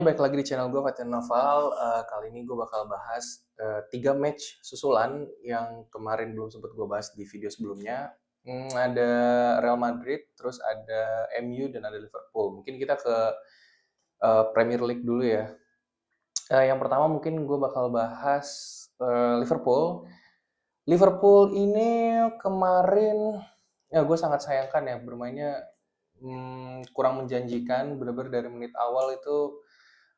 Balik lagi di channel gue Fatih Noval. Kali ini gue bakal bahas 3 match susulan yang kemarin belum sempat gue bahas di video sebelumnya. Ada Real Madrid, terus ada MU dan ada Liverpool. Mungkin kita ke Premier League dulu ya. Yang pertama mungkin gue bakal bahas Liverpool. Liverpool ini kemarin ya gue sangat sayangkan ya bermainnya kurang menjanjikan. Bener-bener dari menit awal itu.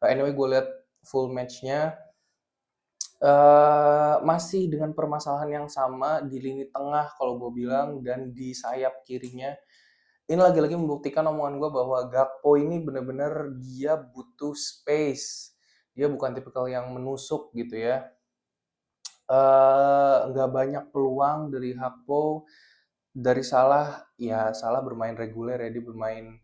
Anyway, gue lihat full matchnya masih dengan permasalahan yang sama di lini tengah kalau gue bilang dan di sayap kirinya. Ini lagi-lagi membuktikan omongan gue bahwa Gakpo ini bener-bener dia butuh space. Dia bukan tipikal yang menusuk gitu ya. Nggak banyak peluang dari Gakpo. Dari Salah, ya Salah bermain reguler ya, dia bermain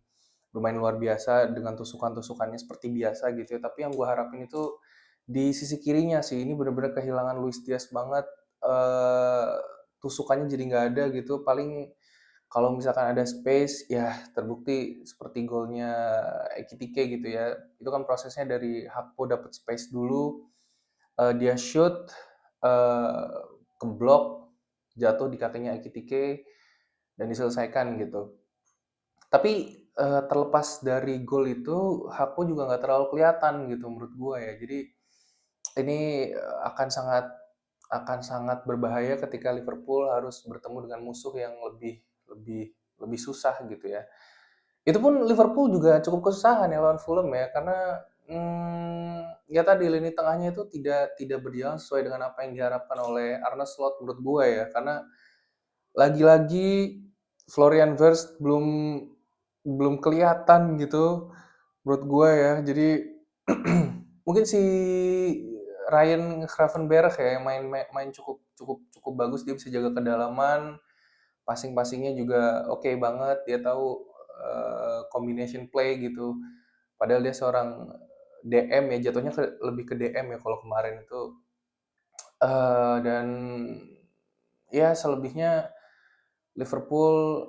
bermain luar biasa dengan tusukan-tusukannya seperti biasa gitu ya. Tapi yang gue harapin itu di sisi kirinya sih, ini benar-benar kehilangan Luis Diaz banget. eh Tusukannya jadi nggak ada gitu. Paling kalau misalkan ada space, ya terbukti seperti golnya Ekitike gitu ya. Itu kan prosesnya dari Hakpo dapat space dulu, dia shoot, eh keblok, jatuh di kakinya Ekitike dan diselesaikan gitu. Tapi terlepas dari gol itu, Hakpo juga nggak terlalu kelihatan gitu menurut gue ya. Jadi ini akan sangat berbahaya ketika Liverpool harus bertemu dengan musuh yang lebih lebih lebih susah gitu ya. Itu pun Liverpool juga cukup kesusahan ya lawan Fulham ya, karena ya tadi lini tengahnya itu tidak tidak berjalan sesuai dengan apa yang diharapkan oleh Arne Slot menurut gue ya. Karena lagi-lagi Florian Wirtz belum belum kelihatan gitu menurut gue ya. Jadi mungkin si Ryan Gravenberch ya yang main cukup cukup cukup bagus, dia bisa jaga kedalaman, passing-passingnya juga oke banget, dia tahu combination play gitu. Padahal dia seorang DM ya, jatuhnya lebih ke DM ya kalau kemarin itu. Dan ya selebihnya Liverpool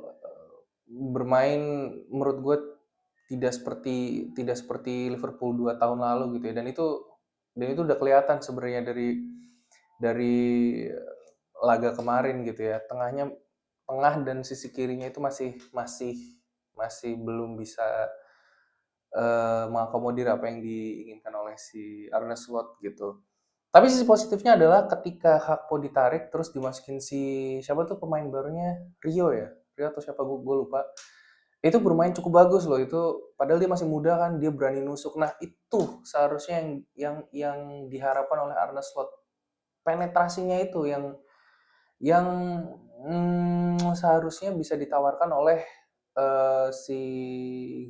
bermain menurut gue tidak seperti Liverpool 2 tahun lalu gitu ya, dan itu udah kelihatan sebenarnya dari laga kemarin gitu ya. Tengah dan sisi kirinya itu masih masih masih belum bisa mengakomodir apa yang diinginkan oleh si Arne Slot gitu. Tapi sisi positifnya adalah ketika Hakpo ditarik terus dimasukin si siapa tuh pemain barunya, Rio ya, Rio atau siapa, gue lupa. Itu bermain cukup bagus loh itu, padahal dia masih muda kan, dia berani nusuk. Nah itu seharusnya yang diharapkan oleh Arne Slot, penetrasinya itu yang seharusnya bisa ditawarkan oleh si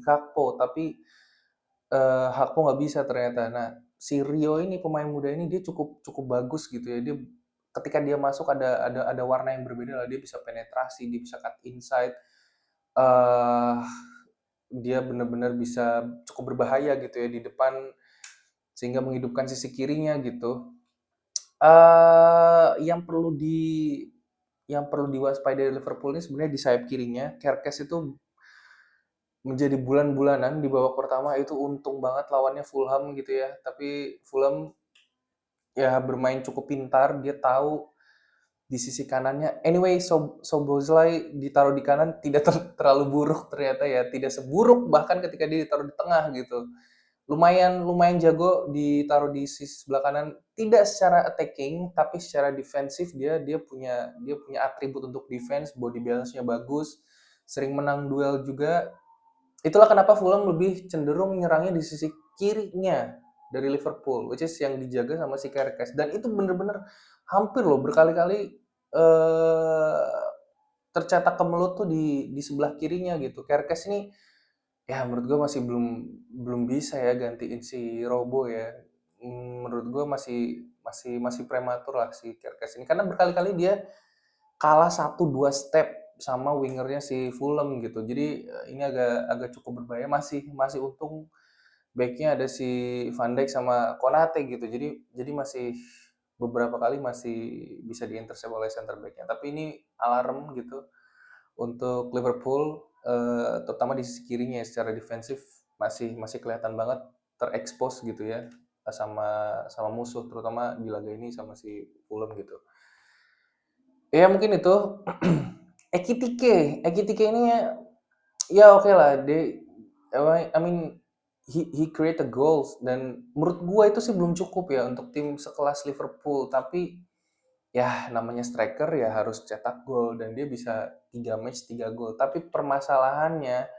Gakpo, tapi Gakpo nggak bisa ternyata. Nah si Rio ini pemain muda ini dia cukup cukup bagus gitu ya, dia ketika dia masuk ada warna yang berbeda lah, dia bisa penetrasi, dia bisa cut inside. eh Dia benar-benar bisa cukup berbahaya gitu ya di depan, sehingga menghidupkan sisi kirinya gitu. Yang perlu diwaspadai Liverpool ini sebenarnya di sayap kirinya. Kerkes itu menjadi bulan-bulanan di babak pertama itu untung banget lawannya Fulham gitu ya. Tapi Fulham ya bermain cukup pintar, dia tahu di sisi kanannya. Anyway, Szoboszlai ditaruh di kanan tidak terlalu buruk ternyata ya, tidak seburuk bahkan ketika dia ditaruh di tengah gitu. Lumayan lumayan jago ditaruh di sisi sebelah kanan, tidak secara attacking tapi secara defensif dia punya atribut untuk defense, body balance-nya bagus, sering menang duel juga. Itulah kenapa Fulham lebih cenderung menyerangnya di sisi kirinya dari Liverpool, which is yang dijaga sama si Kerkes, dan itu bener-bener hampir loh berkali-kali tercetak kemelut tuh di sebelah kirinya gitu. Kerkes ini ya menurut gue masih belum belum bisa ya gantiin si Robo ya. Menurut gue masih masih masih prematur lah si Kerkes ini, karena berkali-kali dia kalah 1-2 step sama wingernya si Fulham gitu. Jadi ini agak agak cukup berbahaya. Masih masih untung backnya ada si Van Dijk sama Konate gitu. Jadi masih beberapa kali masih bisa diintercept oleh center backnya. Tapi ini alarm gitu untuk Liverpool, terutama di sisi kirinya ya, secara defensif masih masih kelihatan banget terekspos gitu ya sama sama musuh terutama di laga ini sama si Fulham gitu. Ya mungkin itu Ekitike ini ya oke lah dia I mean he create the goals dan menurut gua itu sih belum cukup ya untuk tim sekelas Liverpool tapi ya namanya striker ya harus cetak gol dan dia bisa 3 match 3 gol tapi permasalahannya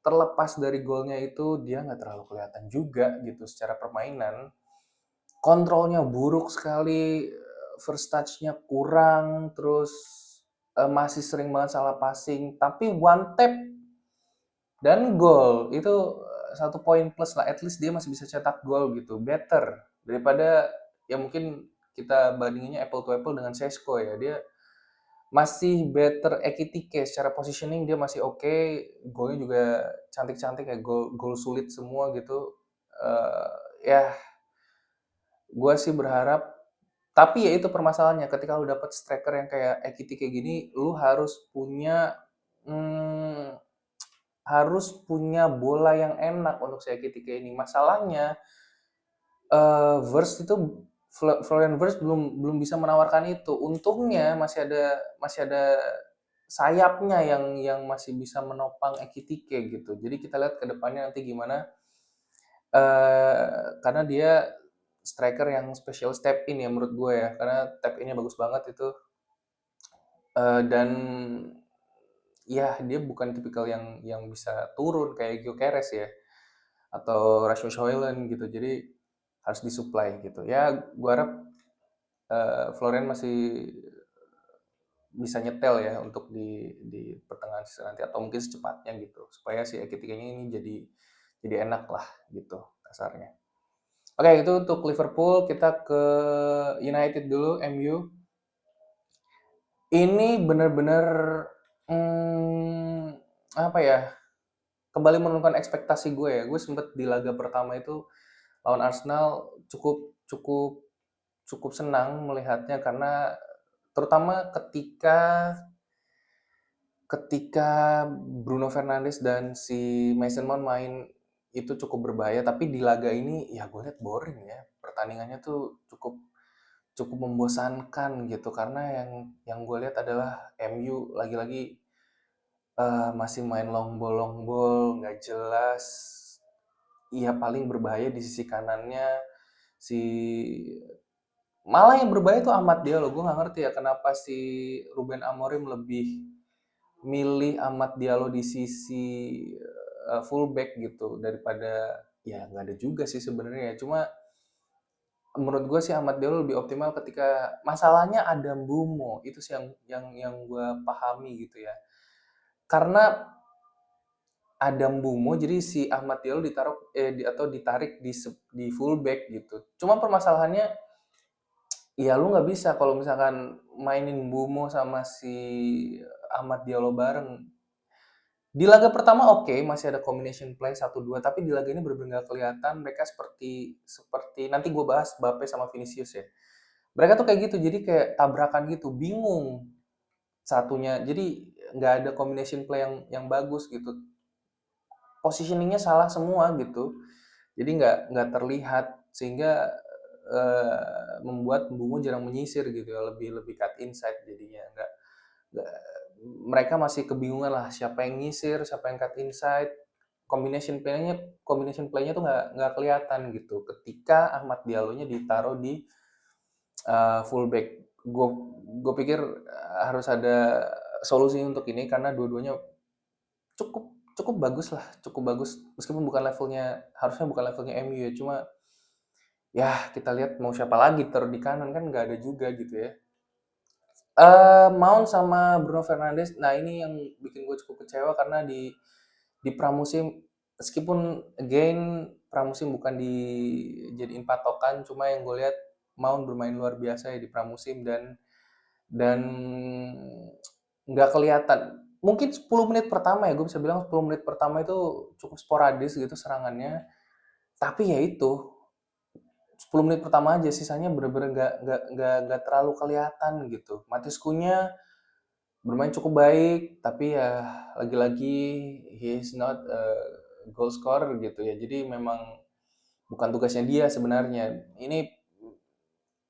terlepas dari golnya itu dia nggak terlalu kelihatan juga gitu secara permainan kontrolnya buruk sekali first touch-nya kurang terus masih sering banget salah passing tapi one tap dan gol itu 1 poin plus lah at least dia masih bisa cetak gol gitu better daripada ya mungkin kita bandinginnya apple to apple dengan Sesko ya dia masih better Ekitike secara positioning dia masih oke golnya juga cantik-cantik kayak gol gol sulit semua gitu ya gue sih berharap tapi ya itu permasalahannya ketika lu dapet striker yang kayak Ekitike gini lu hmm, harus punya bola yang enak untuk si Ekitike ini masalahnya Verse itu Florian Wirtz belum belum bisa menawarkan itu. Untungnya masih ada sayapnya yang masih bisa menopang Ekitike gitu. Jadi kita lihat ke depannya nanti gimana karena dia striker yang special step in ya menurut gue ya. Karena tap innya bagus banget itu. Dan ya dia bukan tipikal yang bisa turun kayak Gyökeres ya atau Rasmus Højlund gitu. Jadi harus disuplai gitu. Ya, gue harap Florian masih bisa nyetel ya untuk di pertengahan season nanti atau mungkin secepatnya gitu supaya si Ekitikanya ini jadi enak lah gitu kasarnya. Oke itu untuk Liverpool kita ke United dulu MU ini benar-benar apa ya kembali menurunkan ekspektasi gue ya gue sempet di laga pertama itu lawan Arsenal cukup cukup cukup senang melihatnya karena terutama ketika ketika Bruno Fernandes dan si Mason Mount main itu cukup berbahaya tapi di laga ini ya gue liat boring ya pertandingannya tuh cukup cukup membosankan gitu karena yang gue lihat adalah MU lagi-lagi masih main long ball nggak jelas ya paling berbahaya di sisi kanannya si malah yang berbahaya tuh Ahmad Diallo gue nggak ngerti ya kenapa si Ruben Amorim lebih milih Ahmad Diallo di sisi fullback gitu daripada ya nggak ada juga sih sebenarnya cuma menurut gue sih Ahmad Diallo lebih optimal ketika masalahnya ada Mbumo itu sih yang gue pahami gitu ya karena ada Mbumo jadi si Ahmad Diallo atau ditarik di fullback gitu cuma permasalahannya ya lu nggak bisa kalau misalkan mainin Mbumo sama si Ahmad Diallo bareng di laga pertama oke, masih ada combination play 1-2 tapi di laga ini benar-benar nggak kelihatan mereka seperti seperti nanti gue bahas Mbappe sama Vinicius ya. Mereka tuh kayak gitu, jadi kayak tabrakan gitu, bingung satunya. Jadi nggak ada combination play yang bagus gitu. Positioningnya salah semua gitu. Jadi nggak terlihat sehingga membuat Mbungu jarang menyisir gitu ya, lebih lebih cut inside jadinya. Nggak mereka masih kebingungan lah siapa yang nyisir, siapa yang cut inside. Combination playnya tuh nggak kelihatan gitu. Ketika Ahmad Diallo-nya ditaruh di fullback, gue pikir harus ada solusi untuk ini karena dua-duanya cukup cukup bagus lah, cukup bagus meskipun bukan levelnya harusnya bukan levelnya MU ya, cuma ya kita lihat mau siapa lagi taruh di kanan kan nggak ada juga gitu ya. Mount sama Bruno Fernandes, nah ini yang bikin gue cukup kecewa karena di pramusim meskipun again pramusim bukan dijadiin patokan, cuma yang gue lihat Mount bermain luar biasa ya di pramusim dan nggak kelihatan. Mungkin 10 menit pertama ya, gue bisa bilang 10 menit pertama itu cukup sporadis gitu serangannya. Tapi ya itu 10 menit pertama aja, sisanya bener-bener nggak terlalu kelihatan gitu. Matheus Cunha bermain cukup baik, tapi ya lagi-lagi he is not a goal scorer gitu ya. Jadi memang bukan tugasnya dia sebenarnya. Ini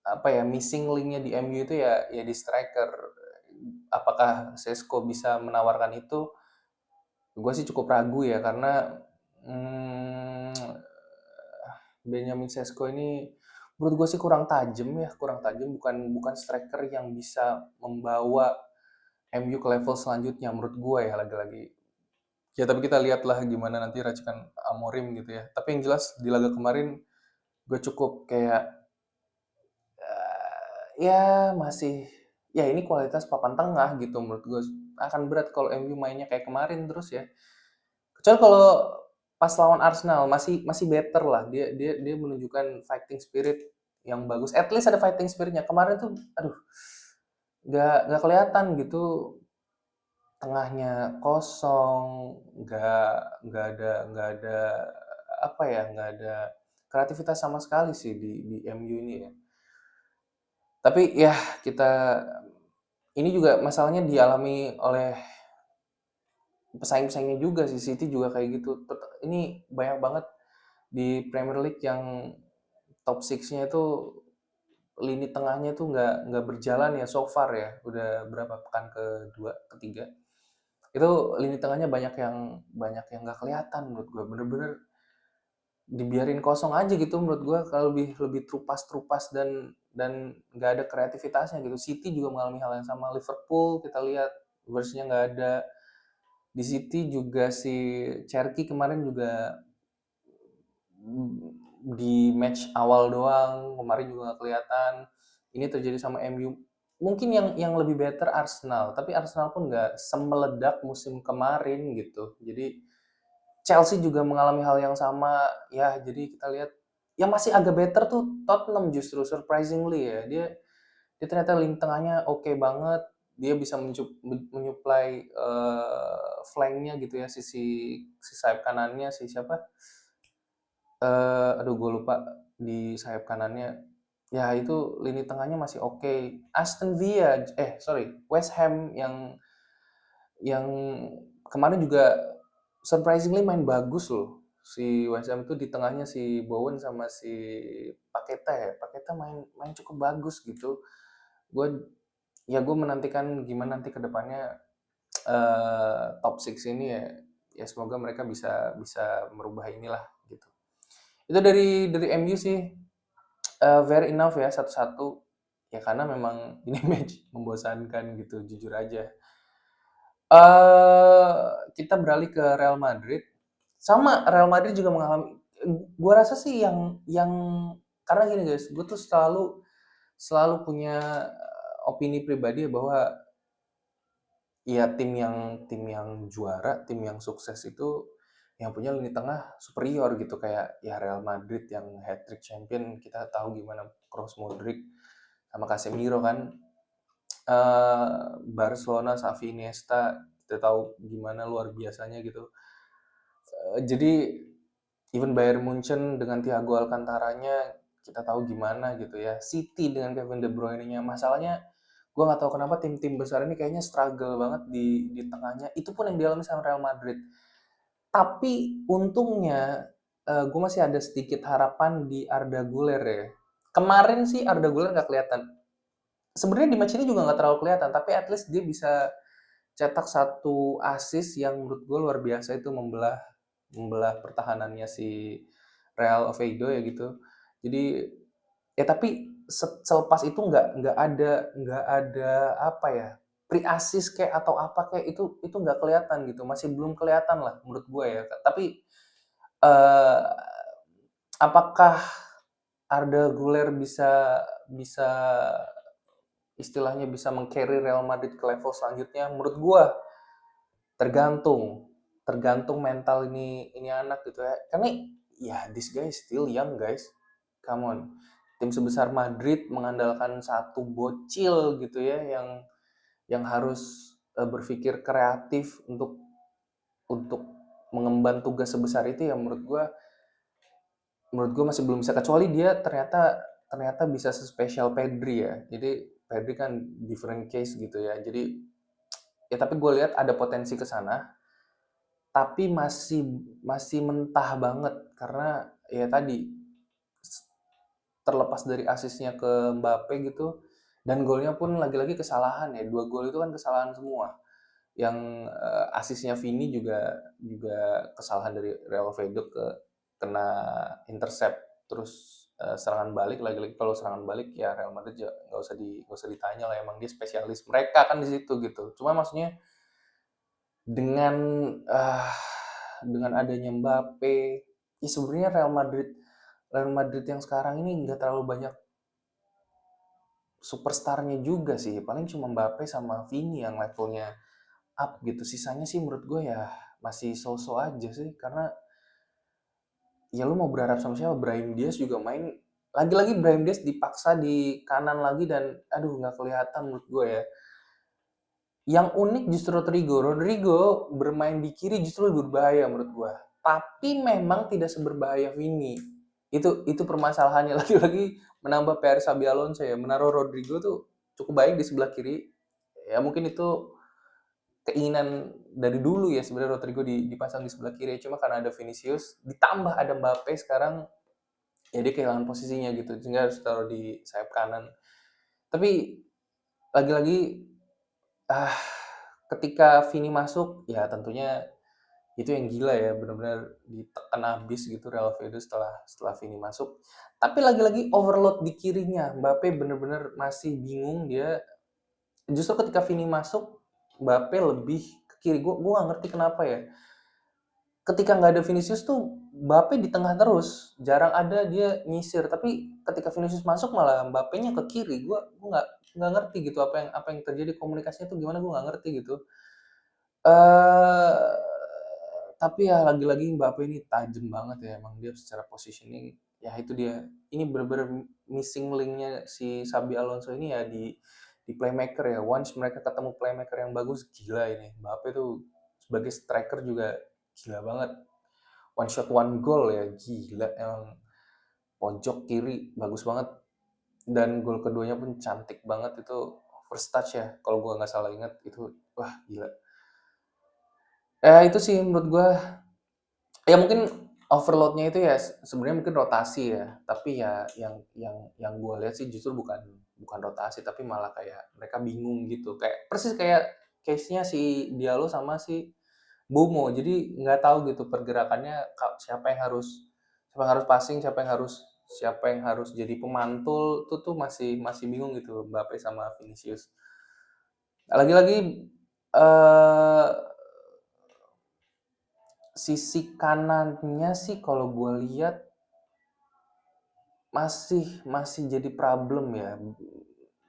apa ya, missing link-nya di MU itu ya di striker. Apakah Sesko bisa menawarkan itu? Gue sih cukup ragu ya karena hmm, Benjamin Sesko ini menurut gue sih kurang tajam ya, kurang tajam, bukan bukan striker yang bisa membawa MU ke level selanjutnya menurut gue ya, lagi-lagi. Ya tapi kita lihatlah gimana nanti racikan Amorim gitu ya. Tapi yang jelas di laga kemarin gue cukup kayak ya masih, ya ini kualitas papan tengah gitu menurut gue. Akan berat kalau MU mainnya kayak kemarin terus ya. Kecuali kalau pas lawan Arsenal masih masih better lah. Dia menunjukkan fighting spirit yang bagus. At least ada fighting spiritnya. Kemarin tuh aduh, nggak kelihatan gitu, tengahnya kosong, nggak ada apa ya, nggak ada kreativitas sama sekali sih di MU ini ya. Tapi ya kita, ini juga masalahnya dialami oleh pesaing-pesaingnya juga sih. City juga kayak gitu. Ini banyak banget di Premier League yang top 6-nya itu lini tengahnya tuh nggak berjalan ya so far ya. Udah berapa pekan kedua, ketiga. Itu lini tengahnya banyak yang nggak kelihatan menurut gue. Bener-bener dibiarin kosong aja gitu menurut gue, kalau lebih lebih trupas-trupas dan nggak ada kreativitasnya gitu. City juga mengalami hal yang sama. Liverpool kita lihat versinya nggak ada. Di City juga si Cherki kemarin juga di match awal doang, kemarin juga nggak kelihatan. Ini terjadi sama MU. Mungkin yang lebih better Arsenal, tapi Arsenal pun nggak semeledak musim kemarin gitu. Jadi Chelsea juga mengalami hal yang sama ya. Jadi kita lihat yang masih agak better tuh Tottenham, justru surprisingly ya. Dia ternyata lini tengahnya oke banget. Dia bisa menyuplai flanknya gitu ya, sisi sayap kanannya, si siapa, aduh gue lupa, di sayap kanannya. Ya itu lini tengahnya masih oke. Aston Villa, sorry, West Ham yang kemarin juga surprisingly main bagus loh. Si West Ham itu di tengahnya si Bowen sama si Paketa ya. Paketa main main cukup bagus gitu. Gue gue menantikan gimana nanti ke depannya top 6 ini ya. Ya semoga mereka bisa bisa merubah inilah gitu. Itu dari MU sih. Very enough ya, satu-satu. Ya karena memang ini match membosankan gitu, jujur aja. Kita beralih ke Real Madrid. Sama, Real Madrid juga mengalami, gua rasa sih yang karena gini guys, gue tuh selalu selalu punya opini pribadi bahwa ya tim yang juara, tim yang sukses itu yang punya lini tengah superior gitu, kayak ya Real Madrid yang hat trick champion, kita tahu gimana Kroos, Modric sama Casemiro kan. Barcelona, Xavi, Iniesta, kita tahu gimana luar biasanya gitu. Jadi even Bayern Munchen dengan Thiago Alcantara-nya kita tahu gimana gitu ya. City dengan Kevin De Bruyne-nya, masalahnya gue nggak tahu kenapa tim-tim besar ini kayaknya struggle banget di tengahnya. Itu pun yang dialami sama Real Madrid. Tapi untungnya gue masih ada sedikit harapan di Arda Güler ya. Kemarin sih Arda Güler nggak kelihatan. Sebenarnya di match ini juga nggak terlalu kelihatan, tapi at least dia bisa cetak satu assist yang menurut gue luar biasa, itu membelah membelah pertahanannya si Real Oviedo ya gitu. Jadi ya tapi selepas itu nggak ada apa ya, pre assist kayak atau apa kayak, itu nggak kelihatan gitu, masih belum kelihatan lah menurut gue ya. Tapi eh, apakah Arda Güler bisa bisa istilahnya bisa meng-carry Real Madrid ke level selanjutnya? Menurut gue tergantung tergantung mental ini anak gitu ya. Karena ya this guy is still young guys. Come on. Tim sebesar Madrid mengandalkan satu bocil gitu ya, yang harus berpikir kreatif untuk mengemban tugas sebesar itu ya. Menurut gua masih belum bisa, kecuali dia ternyata ternyata bisa sespesial Pedri ya. Jadi Pedri kan different case gitu ya. Jadi ya tapi gue lihat ada potensi ke sana, tapi masih masih mentah banget karena ya tadi terlepas dari asisnya ke Mbappe gitu, dan golnya pun lagi-lagi kesalahan ya, 2 gol itu kan kesalahan semua. Yang, asisnya Vini juga kesalahan dari Real Valladolid kena intercept, terus, serangan balik lagi-lagi kalau serangan balik ya Real Madrid nggak usah ditanya lah, emang dia spesialis mereka kan di situ gitu. Cuma maksudnya dengan, ah, dengan adanya Mbappe, ya sebenarnya Real Madrid yang sekarang ini nggak terlalu banyak superstarnya juga sih, paling cuma Mbappe sama Vini yang levelnya up gitu. Sisanya sih menurut gue ya masih so-so aja sih, karena ya lu mau berharap sama siapa? Brahim Diaz juga main, lagi-lagi Brahim Diaz dipaksa di kanan lagi dan aduh nggak kelihatan menurut gue ya. Yang unik justru Rodrigo bermain di kiri justru lebih berbahaya menurut gua. Tapi memang tidak seberbahaya Vini. Itu permasalahannya lagi-lagi menambah PR Xabi Alonso ya. Menaruh Rodrigo tuh cukup baik di sebelah kiri. Ya mungkin itu keinginan dari dulu ya sebenarnya Rodrigo dipasang di sebelah kiri. Cuma karena ada Vinicius ditambah ada Mbappe sekarang ya dia kehilangan posisinya gitu. Sehingga harus taruh di sayap kanan. Tapi lagi-lagi ah ketika Vini masuk, ya tentunya itu yang gila ya, benar-benar ditekan habis gitu Real Madrid setelah Vini masuk. Tapi lagi-lagi overload di kirinya, Mbappe benar-benar masih bingung dia. Justru ketika Vini masuk, Mbappe lebih ke kiri. Gue nggak ngerti kenapa ya. Ketika nggak ada Vinicius tuh Mbappe di tengah terus, jarang ada dia nyisir. Tapi ketika Vinicius masuk malah Mbappe-nya ke kiri. Gue nggak ngerti gitu apa yang terjadi, komunikasinya tuh gimana gue nggak ngerti gitu. Eee, tapi ya lagi-lagi Mbappe ini tajam banget ya emang dia secara positioning, ya itu dia. Ini bener-bener missing link-nya si Xabi Alonso ini ya di playmaker ya. Once mereka ketemu playmaker yang bagus, gila ini. Mbappe tuh sebagai striker juga gila banget. One shot one goal ya, gila emang. Pojok kiri bagus banget dan gol keduanya pun cantik banget itu first touch ya, kalau gua nggak salah ingat itu, wah gila. Ya itu sih menurut gua. Ya mungkin overload-nya itu ya sebenarnya mungkin rotasi ya, tapi ya yang gue lihat sih justru bukan rotasi tapi malah kayak mereka bingung gitu. Kayak persis kayak case-nya si Diallo sama si Bomo. Jadi nggak tahu gitu pergerakannya siapa yang harus passing, siapa yang harus jadi pemantul tuh masih masih bingung gitu Mbappe sama Vinicius. Lagi-lagi eh sisi kanannya sih kalau gue lihat masih masih jadi problem ya.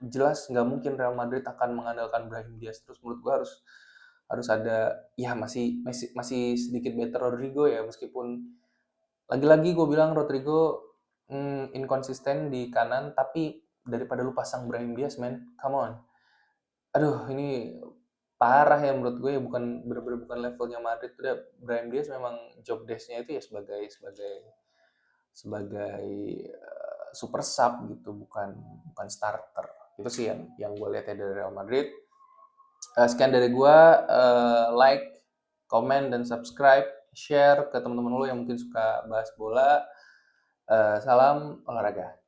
Jelas nggak mungkin Real Madrid akan mengandalkan Brahim Diaz terus. Menurut gue harus harus ada ya masih sedikit better Rodrigo ya, meskipun lagi-lagi gue bilang Rodrigo inkonsisten di kanan, tapi daripada lu pasang Brahim Diaz man, come on. Aduh ini parah ya menurut gue ya, bener-bener bukan levelnya Madrid. Udah Brahim Diaz memang job desk-nya itu ya sebagai sebagai sebagai super sub gitu, bukan bukan starter. Itu sih yang gue lihat ya dari Real Madrid. Sekian dari gue, like, comment dan subscribe, share ke teman-teman lo yang mungkin suka bahas bola. Salam olahraga.